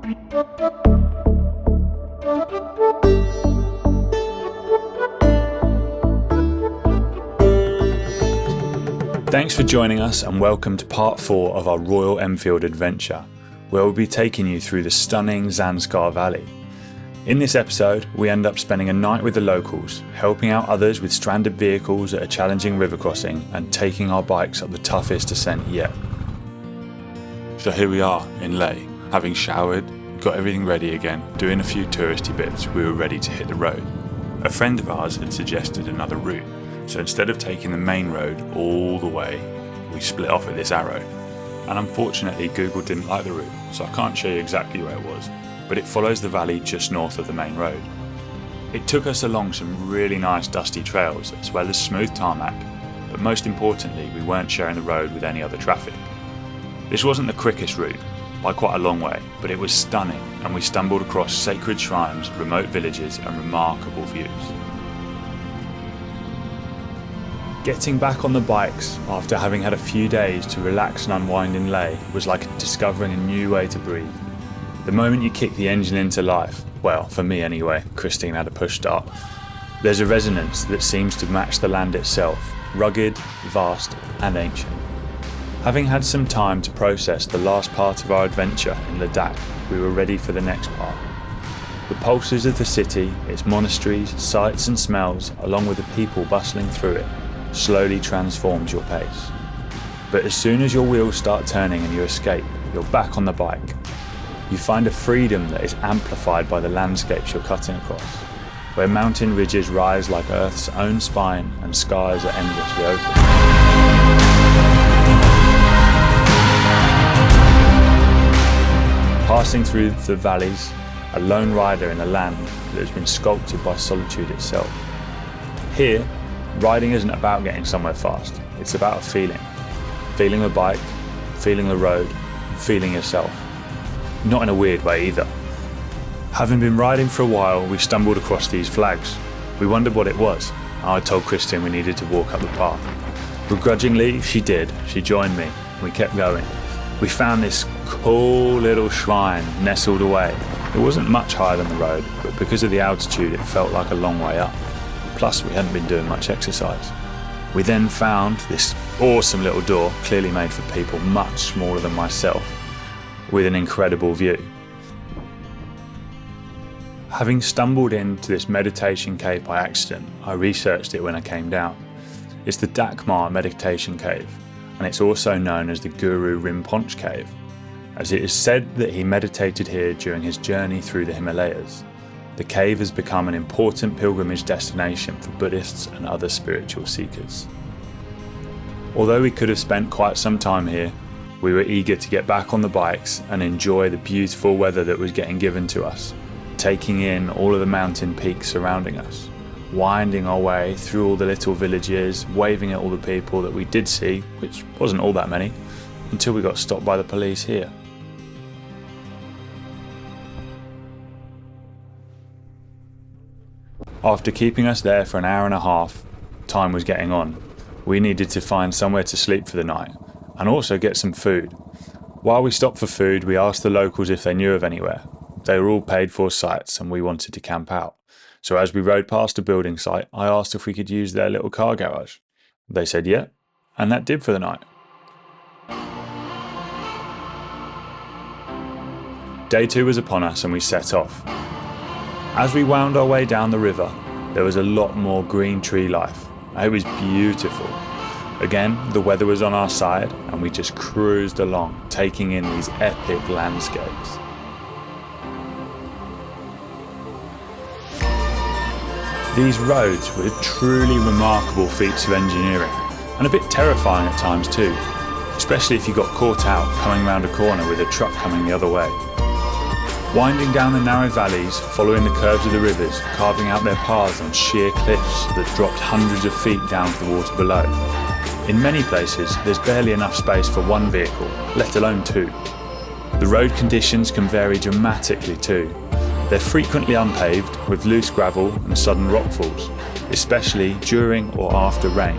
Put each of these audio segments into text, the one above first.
Thanks for joining us and welcome to part 4 of our Royal Enfield adventure, where we'll be taking you through the stunning Zanskar Valley. In this episode, we end up spending a night with the locals, helping out others with stranded vehicles at a challenging river crossing and taking our bikes up the toughest ascent yet. So here we are in Leh, having showered, got everything ready again, doing a few touristy bits, we were ready to hit the road. A friend of ours had suggested another route. So instead of taking the main road all the way, we split off at this arrow. And unfortunately Google didn't like the route, so I can't show you exactly where it was, but it follows the valley just north of the main road. It took us along some really nice dusty trails as well as smooth tarmac, but most importantly we weren't sharing the road with any other traffic. This wasn't the quickest route, by quite a long way, but it was stunning and we stumbled across sacred shrines, remote villages and remarkable views. Getting back on the bikes after having had a few days to relax and unwind in Leh was like discovering a new way to breathe. The moment you kick the engine into life, well, for me anyway, Christine had a push start, there's a resonance that seems to match the land itself, rugged, vast and ancient. Having had some time to process the last part of our adventure in Ladakh, we were ready for the next part. The pulses of the city, its monasteries, sights and smells, along with the people bustling through it, slowly transforms your pace. But as soon as your wheels start turning and you escape, you're back on the bike. You find a freedom that is amplified by the landscapes you're cutting across, where mountain ridges rise like Earth's own spine and skies are endlessly open. Passing through the valleys, a lone rider in a land that has been sculpted by solitude itself. Here, riding isn't about getting somewhere fast, it's about a feeling. Feeling the bike, feeling the road, feeling yourself. Not in a weird way either. Having been riding for a while, we stumbled across these flags. We wondered what it was. I told Christine we needed to walk up the path. Begrudgingly, she did. She joined me. We kept going. We found this cool little shrine nestled away. It wasn't much higher than the road, but because of the altitude, it felt like a long way up. Plus we hadn't been doing much exercise. We then found this awesome little door, clearly made for people much smaller than myself, with an incredible view. Having stumbled into this meditation cave by accident, I researched it when I came down. It's the Dakmar meditation cave, and it's also known as the Guru Rinpoche cave, as it is said that he meditated here during his journey through the Himalayas. The cave has become an important pilgrimage destination for Buddhists and other spiritual seekers. Although we could have spent quite some time here, we were eager to get back on the bikes and enjoy the beautiful weather that was getting given to us, taking in all of the mountain peaks surrounding us, winding our way through all the little villages, waving at all the people that we did see, which wasn't all that many, until we got stopped by the police here. After keeping us there for an hour and a half, time was getting on. We needed to find somewhere to sleep for the night, and also get some food. While we stopped for food, we asked the locals if they knew of anywhere. They were all paid for sites and we wanted to camp out. So as we rode past a building site, I asked if we could use their little car garage. They said yeah, and that did for the night. Day 2 was upon us and we set off. As we wound our way down the river, there was a lot more green tree life. It was beautiful. Again, the weather was on our side and we just cruised along, taking in these epic landscapes. These roads were truly remarkable feats of engineering, and a bit terrifying at times too, especially if you got caught out coming round a corner with a truck coming the other way. Winding down the narrow valleys, following the curves of the rivers, carving out their paths on sheer cliffs that dropped hundreds of feet down to the water below. In many places, there's barely enough space for one vehicle, let alone two. The road conditions can vary dramatically too. They're frequently unpaved, with loose gravel and sudden rockfalls, especially during or after rain.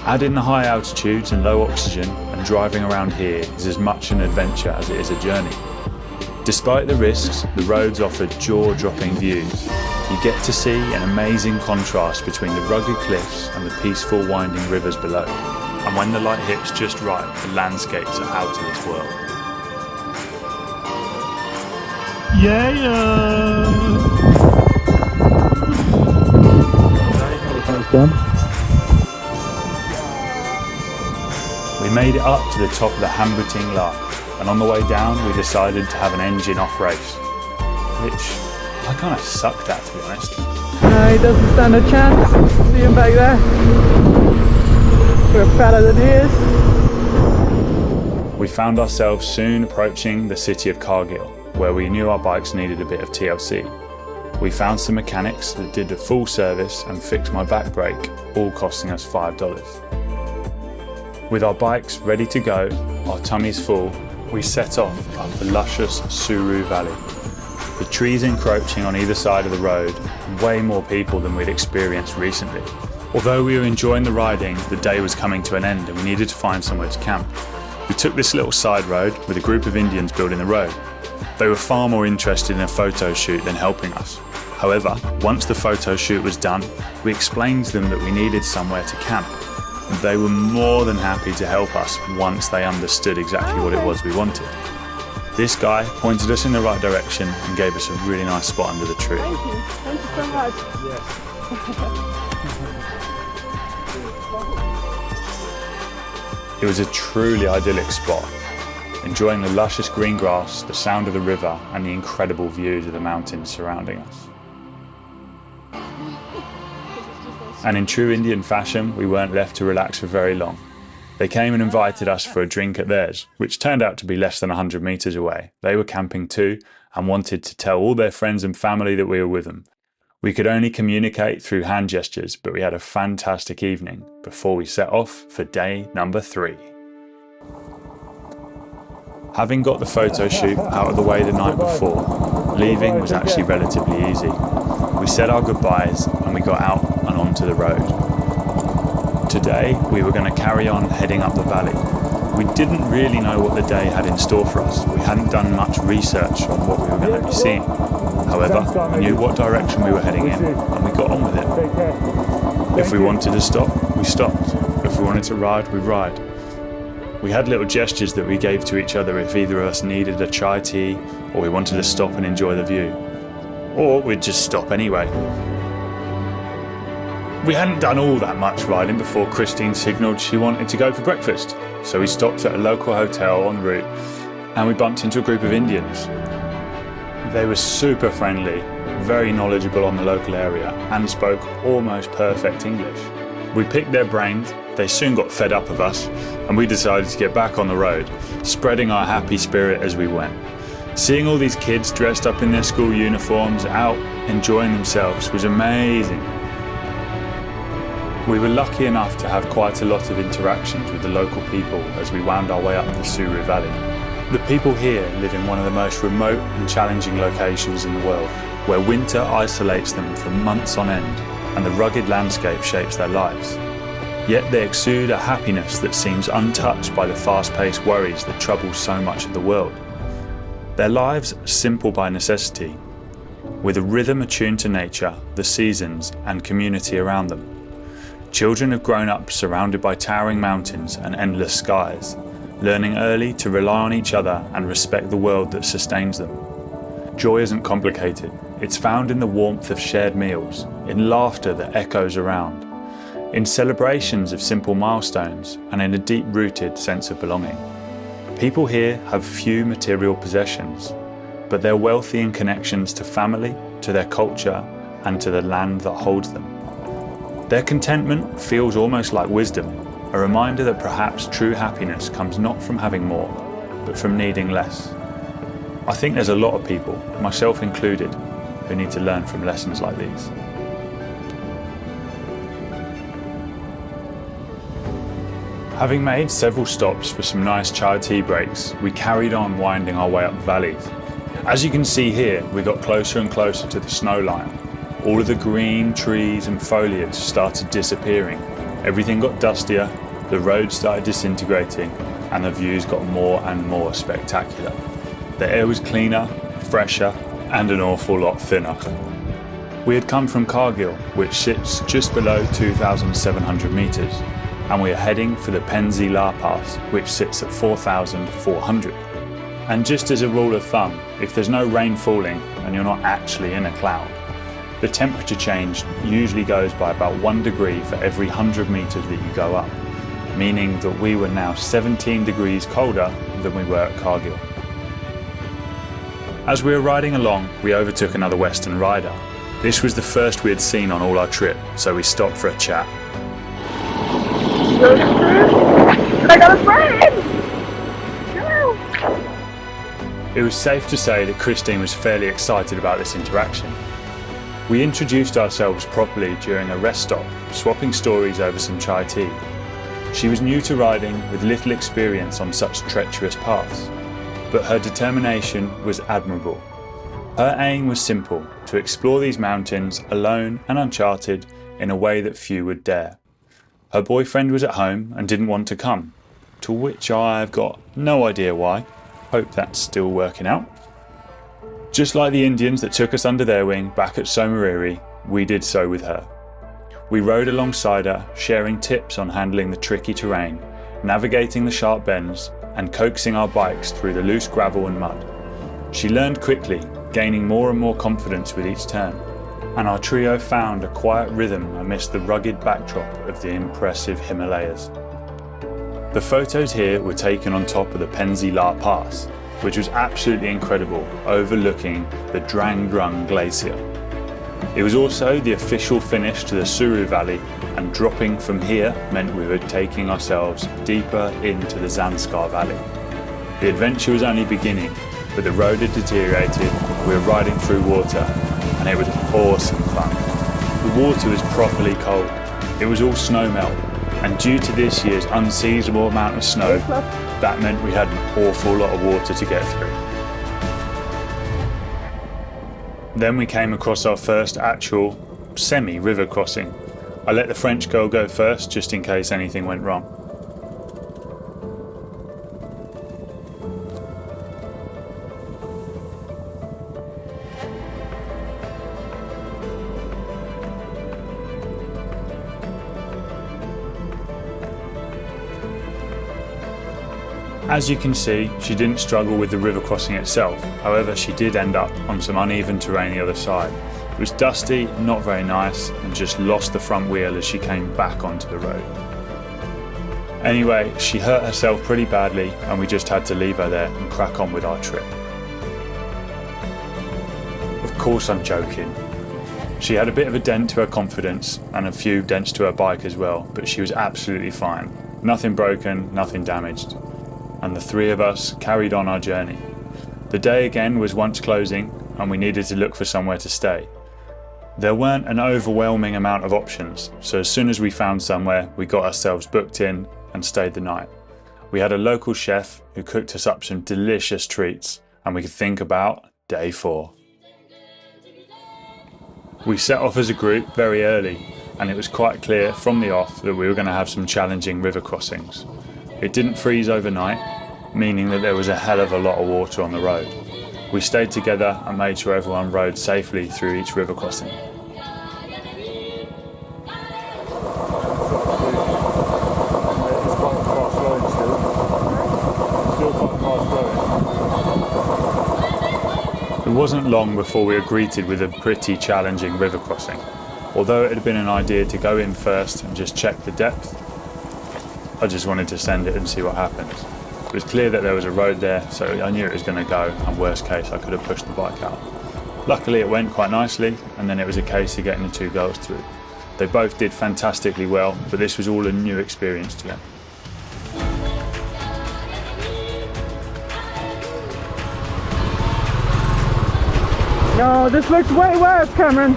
Add in the high altitudes and low oxygen, and driving around here is as much an adventure as it is a journey. Despite the risks, the roads offer jaw-dropping views. You get to see an amazing contrast between the rugged cliffs and the peaceful winding rivers below. And when the light hits just right, the landscapes are out of this world. Yeah! We made it up to the top of the Hambuting La, and on the way down we decided to have an engine off race, which I kind of sucked at, to be honest. No, he doesn't stand a chance. See him back there? We're fatter than he is. We found ourselves soon approaching the city of Kargil, where we knew our bikes needed a bit of TLC. We found some mechanics that did a full service and fixed my back brake, all costing us $5. With our bikes ready to go, our tummies full, we set off up the luscious Suru Valley. The trees encroaching on either side of the road, and way more people than we'd experienced recently. Although we were enjoying the riding, the day was coming to an end and we needed to find somewhere to camp. We took this little side road with a group of Indians building the road. They were far more interested in a photo shoot than helping us. However, once the photo shoot was done, we explained to them that we needed somewhere to camp. They were more than happy to help us once they understood exactly what it was we wanted. This guy pointed us in the right direction and gave us a really nice spot under the tree. Thank you so much. Yes. It was a truly idyllic spot, enjoying the luscious green grass, the sound of the river and the incredible views of the mountains surrounding us. And in true Indian fashion, we weren't left to relax for very long. They came and invited us for a drink at theirs, which turned out to be less than 100 metres away. They were camping too and wanted to tell all their friends and family that we were with them. We could only communicate through hand gestures, but we had a fantastic evening before we set off for day number 3. Having got the photo shoot out of the way the night before, leaving was actually relatively easy. We said our goodbyes and we got out and onto the road. Today we were going to carry on heading up the valley. We didn't really know what the day had in store for us. We hadn't done much research on what we were going to be seeing. However, we knew what direction we were heading in and we got on with it. If we wanted to stop, we stopped. If we wanted to ride, we ride. We had little gestures that we gave to each other if either of us needed a chai tea or we wanted to stop and enjoy the view. Or we'd just stop anyway. We hadn't done all that much riding before Christine signalled she wanted to go for breakfast. So we stopped at a local hotel en route and we bumped into a group of Indians. They were super friendly, very knowledgeable on the local area and spoke almost perfect English. We picked their brains, they soon got fed up of us and we decided to get back on the road, spreading our happy spirit as we went. Seeing all these kids dressed up in their school uniforms out enjoying themselves was amazing. We were lucky enough to have quite a lot of interactions with the local people as we wound our way up the Suru Valley. The people here live in one of the most remote and challenging locations in the world, where winter isolates them for months on end and the rugged landscape shapes their lives. Yet they exude a happiness that seems untouched by the fast-paced worries that trouble so much of the world. Their lives are simple by necessity, with a rhythm attuned to nature, the seasons and community around them. Children have grown up surrounded by towering mountains and endless skies, learning early to rely on each other and respect the world that sustains them. Joy isn't complicated. It's found in the warmth of shared meals, in laughter that echoes around, in celebrations of simple milestones, and in a deep-rooted sense of belonging. People here have few material possessions, but they're wealthy in connections to family, to their culture, and to the land that holds them. Their contentment feels almost like wisdom, a reminder that perhaps true happiness comes not from having more, but from needing less. I think there's a lot of people, myself included, who need to learn from lessons like these. Having made several stops for some nice chai tea breaks, we carried on winding our way up the valleys. As you can see here, we got closer and closer to the snow line. All of the green trees and foliage started disappearing. Everything got dustier, the road started disintegrating, and the views got more and more spectacular. The air was cleaner, fresher, and an awful lot thinner. We had come from Kargil, which sits just below 2,700 metres, and we are heading for the Penzi La Pass, which sits at 4,400. And just as a rule of thumb, if there's no rain falling and you're not actually in a cloud, the temperature change usually goes by about 1 degree for every 100 metres that you go up, meaning that we were now 17 degrees colder than we were at Kargil. As we were riding along, we overtook another Western rider. This was the first we had seen on all our trip, so we stopped for a chat. I got a friend! It was safe to say that Christine was fairly excited about this interaction. We introduced ourselves properly during a rest stop, swapping stories over some chai tea. She was new to riding with little experience on such treacherous paths, but her determination was admirable. Her aim was simple, to explore these mountains alone and uncharted in a way that few would dare. Her boyfriend was at home and didn't want to come, to which I've got no idea why. Hope that's still working out. Just like the Indians that took us under their wing back at Somariri, we did so with her. We rode alongside her, sharing tips on handling the tricky terrain, navigating the sharp bends, and coaxing our bikes through the loose gravel and mud. She learned quickly, gaining more and more confidence with each turn, and our trio found a quiet rhythm amidst the rugged backdrop of the impressive Himalayas. The photos here were taken on top of the Penzi La Pass, which was absolutely incredible, overlooking the Drang Drung Glacier. It was also the official finish to the Suru Valley, and dropping from here meant we were taking ourselves deeper into the Zanskar Valley. The adventure was only beginning, but the road had deteriorated, we were riding through water, and it was awesome fun. The water was properly cold, it was all snow melt, and due to this year's unseasonable amount of snow, that meant we had an awful lot of water to get through. Then we came across our first actual semi-river crossing. I let the French girl go first, just in case anything went wrong. As you can see, she didn't struggle with the river crossing itself, however she did end up on some uneven terrain the other side. It was dusty, not very nice, and just lost the front wheel as she came back onto the road. Anyway, she hurt herself pretty badly and we just had to leave her there and crack on with our trip. Of course I'm joking. She had a bit of a dent to her confidence and a few dents to her bike as well, but she was absolutely fine. Nothing broken, nothing damaged. And the three of us carried on our journey. The day again was once closing and we needed to look for somewhere to stay. There weren't an overwhelming amount of options, so as soon as we found somewhere, we got ourselves booked in and stayed the night. We had a local chef who cooked us up some delicious treats and we could think about day 4. We set off as a group very early and it was quite clear from the off that we were going to have some challenging river crossings. It didn't freeze overnight, meaning that there was a hell of a lot of water on the road. We stayed together and made sure everyone rode safely through each river crossing. It wasn't long before we were greeted with a pretty challenging river crossing. Although it had been an idea to go in first and just check the depth, I just wanted to send it and see what happens. It was clear that there was a road there, so I knew it was going to go, and worst case I could have pushed the bike out. Luckily it went quite nicely, and then it was a case of getting the two girls through. They both did fantastically well, but this was all a new experience to them. No, this looks way worse, Cameron.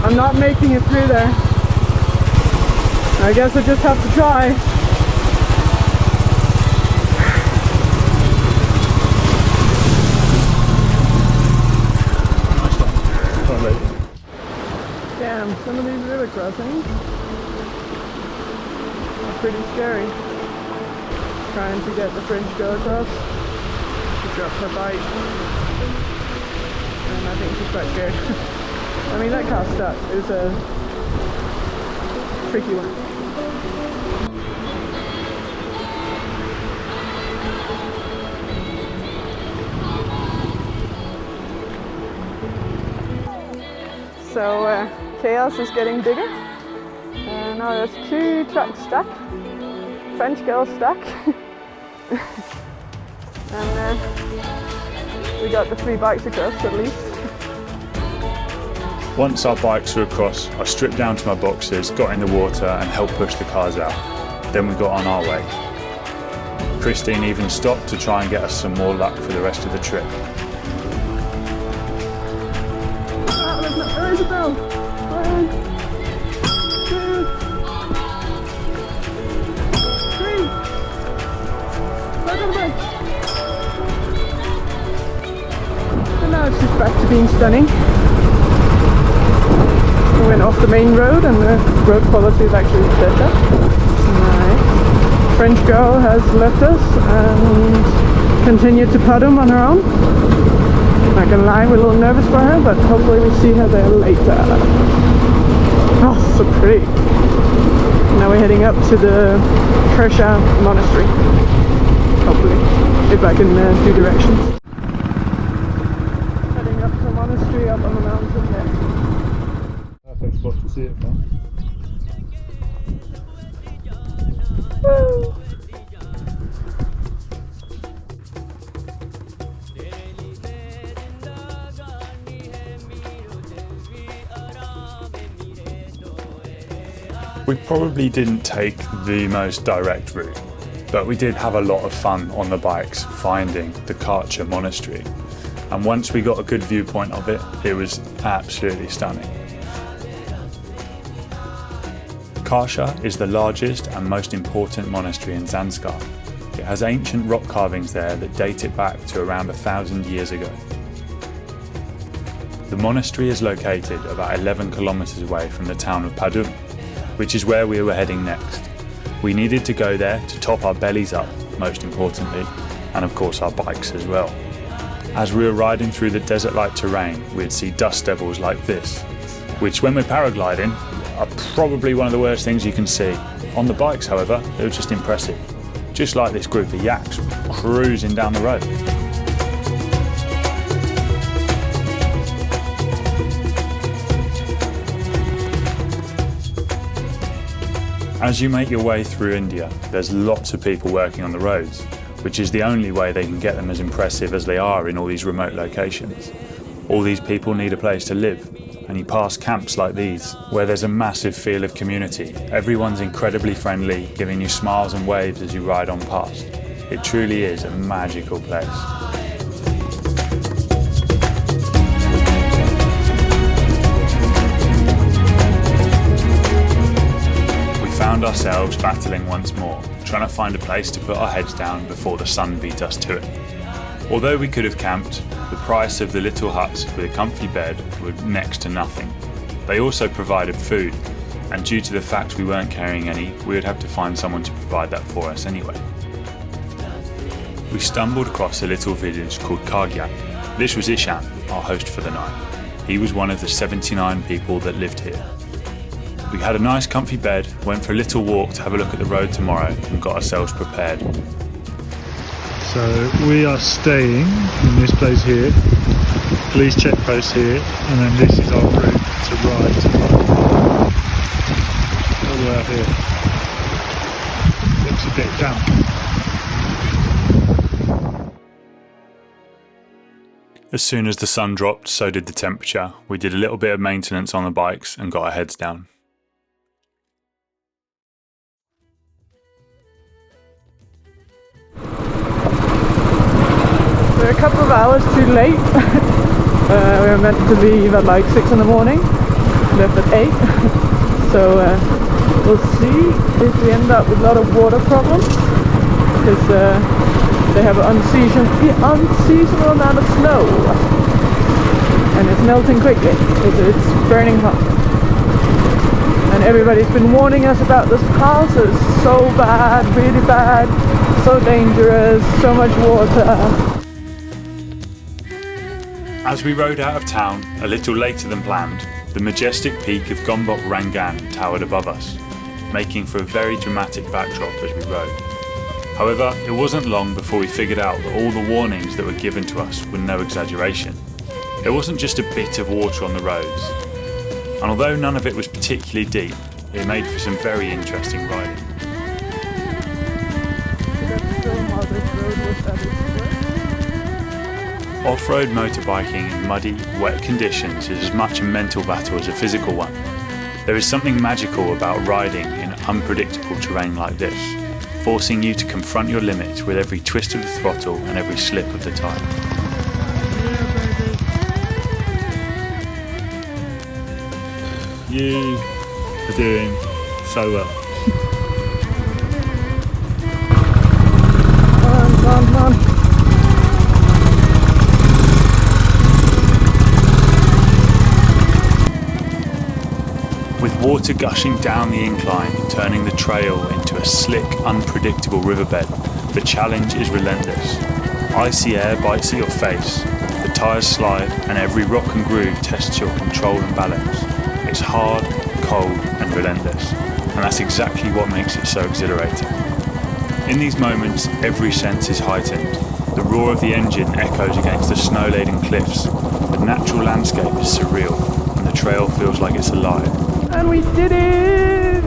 I'm not making it through there. I guess I just have to try. man, some of these river crossings are pretty scary. Trying to get the French girl across. She dropped her bike. And I think she's quite scared. I mean, that car stuck is a tricky one. So chaos is getting bigger. Now there's 2 trucks stuck. French girl stuck. And we got the 3 bikes across at least. Once our bikes were across, I stripped down to my boxers, got in the water and helped push the cars out. Then we got on our way. Christine even stopped to try and get us some more luck for the rest of the trip. There is a bell. 1, 2, 3. Back on the bike. And now it's just back to being stunning. We went off the main road and the road quality is actually better. Nice. French girl has left us and continued to paddle on her own. Not gonna lie, we're a little nervous for her, but hopefully we see her there later. Oh, so pretty. Now we're heading up to the Khai Monastery. Hopefully, if I can do directions. Heading up to the monastery up on the mountain there. Perfect spot to see it from. Woo! We probably didn't take the most direct route, but we did have a lot of fun on the bikes finding the Khai Monastery. And once we got a good viewpoint of it, it was absolutely stunning. Khai is the largest and most important monastery in Zanskar. It has ancient rock carvings there that date it back to around 1,000 years ago. The monastery is located about 11 kilometers away from the town of Padum, which is where we were heading next. We needed to go there to top our bellies up, most importantly, and of course our bikes as well. As we were riding through the desert-like terrain, we'd see dust devils like this, which when we're paragliding are probably one of the worst things you can see. On the bikes, however, they were just impressive. Just like this group of yaks cruising down the road. As you make your way through India, there's lots of people working on the roads, which is the only way they can get them as impressive as they are in all these remote locations. All these people need a place to live, and you pass camps like these, where there's a massive feel of community. Everyone's incredibly friendly, giving you smiles and waves as you ride on past. It truly is a magical place. Found ourselves battling once more, trying to find a place to put our heads down before the sun beat us to it. Although we could have camped, the price of the little huts with a comfy bed was next to nothing. They also provided food, and due to the fact we weren't carrying any, we would have to find someone to provide that for us anyway. We stumbled across a little village called Kalk. This was Ishan, our host for the night. He was one of the 79 people that lived here. We had a nice comfy bed, went for a little walk to have a look at the road tomorrow and got ourselves prepared. So we are staying in this place here, police check post here, and then this is our route to ride to Kalk. All the way up here. Looks a bit damp. As soon as the sun dropped, so did the temperature. We did a little bit of maintenance on the bikes and got our heads down. We're a couple of hours too late. We were meant to leave at like 6 in the morning, left at 8. So we'll see if we end up with a lot of water problems, because they have an unseasonal amount of snow, and it's melting quickly because it's burning hot. And everybody's been warning us about this pass. It's so bad, really bad, so dangerous, so much water. As we rode out of town, a little later than planned, the majestic peak of Gombok Rangan towered above us, making for a very dramatic backdrop as we rode. However, it wasn't long before we figured out that all the warnings that were given to us were no exaggeration. It wasn't just a bit of water on the roads, and although none of it was particularly deep, it made for some very interesting riding. Off-road motorbiking in muddy, wet conditions is as much a mental battle as a physical one. There is something magical about riding in unpredictable terrain like this, forcing you to confront your limits with every twist of the throttle and every slip of the tyre. You are doing so well. Come on. With water gushing down the incline, turning the trail into a slick, unpredictable riverbed, the challenge is relentless. Icy air bites at your face, the tyres slide, and every rock and groove tests your control and balance. It's hard, cold, and relentless, and that's exactly what makes it so exhilarating. In these moments, every sense is heightened. The roar of the engine echoes against the snow-laden cliffs, the natural landscape is surreal, and the trail feels like it's alive. And we did it!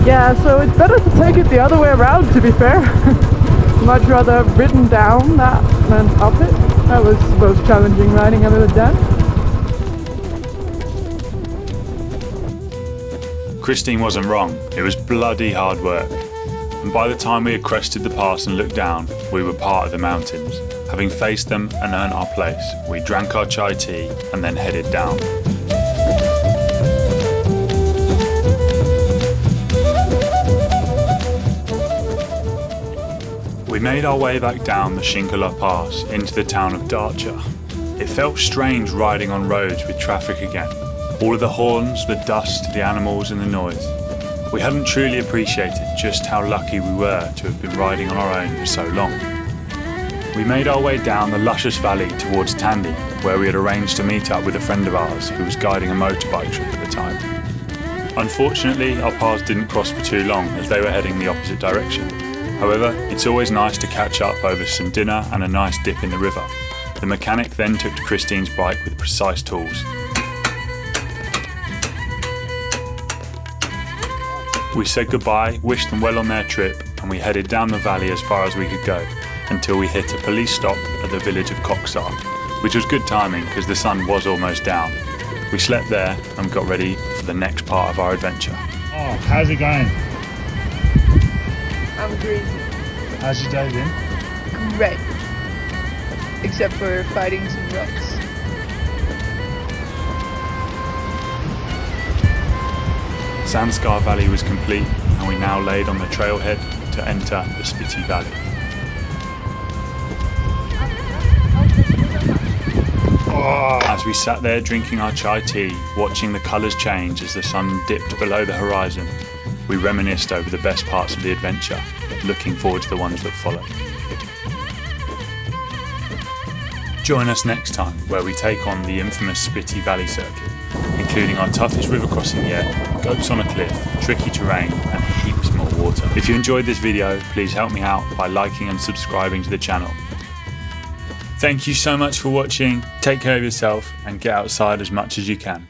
Yeah, so it's better to take it the other way around, to be fair. Much rather have ridden down that than up it. That was the most challenging riding I've ever done. Christine wasn't wrong, it was bloody hard work. And by the time we had crested the pass and looked down, we were part of the mountains. Having faced them and earned our place, we drank our chai tea and then headed down. We made our way back down the Shinku Pass into the town of Darcha. It felt strange riding on roads with traffic again. All of the horns, the dust, the animals and the noise. We hadn't truly appreciated just how lucky we were to have been riding on our own for so long. We made our way down the luscious valley towards Tandy, where we had arranged to meet up with a friend of ours who was guiding a motorbike trip at the time. Unfortunately, our paths didn't cross for too long as they were heading the opposite direction. However, it's always nice to catch up over some dinner and a nice dip in the river. The mechanic then took to Christine's bike with precise tools. We said goodbye, wished them well on their trip, and we headed down the valley as far as we could go, until we hit a police stop at the village of Kalk, which was good timing because the sun was almost down. We slept there and got ready for the next part of our adventure. Oh, how's it going? I'm greasy. How's your day been? Great. Except for fighting some rocks. Zanskar Valley was complete and we now laid on the trailhead to enter the Spiti Valley. As we sat there drinking our chai tea, watching the colours change as the sun dipped below the horizon, we reminisced over the best parts of the adventure, looking forward to the ones that follow. Join us next time where we take on the infamous Spiti Valley circuit, including our toughest river crossing yet, goats on a cliff, tricky terrain and heaps more water. If you enjoyed this video, please help me out by liking and subscribing to the channel. Thank you so much for watching, take care of yourself and get outside as much as you can.